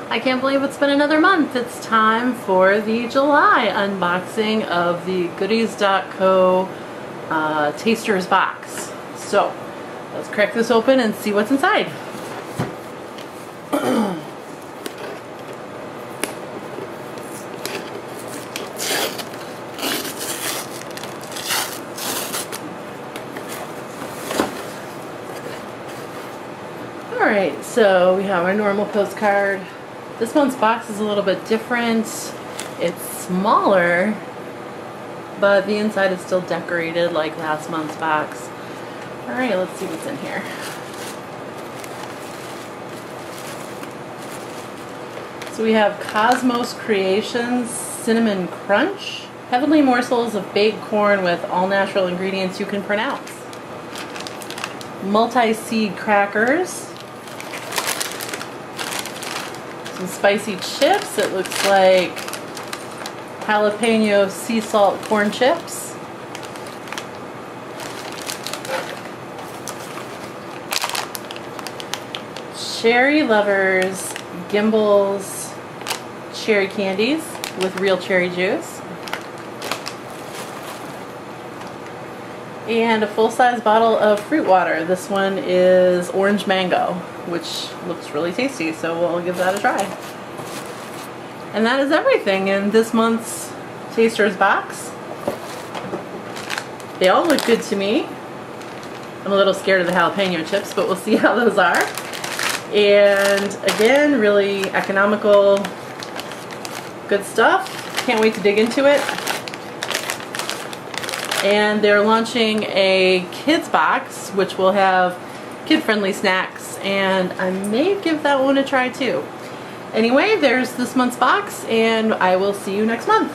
I can't believe it's been another month. It's time for the July unboxing of the Goodies.co Tasters box. So let's crack this open and see what's inside. Alright, so we have our normal postcard. This month's box is a little bit different. It's smaller, but the inside is still decorated like last month's box. Alright, let's see what's in here. So we have Cosmos Creations Cinnamon Crunch. Heavenly morsels of baked corn with all natural ingredients you can pronounce. Multi-seed crackers. Some spicy chips. It looks like jalapeno sea salt corn chips. Cherry Lovers Gimbals cherry candies with real cherry juice. And a full-size bottle of fruit water. This one is orange mango, which looks really tasty, so we'll give that a try. And that is everything in this month's Tasters box. They all look good to me. I'm a little scared of the jalapeno chips, but we'll see how those are. And again, really economical, good stuff. Can't wait to dig into it. And they're launching a kids box, which will have kid-friendly snacks, and I may give that one a try too. Anyway, there's this month's box, and I will see you next month.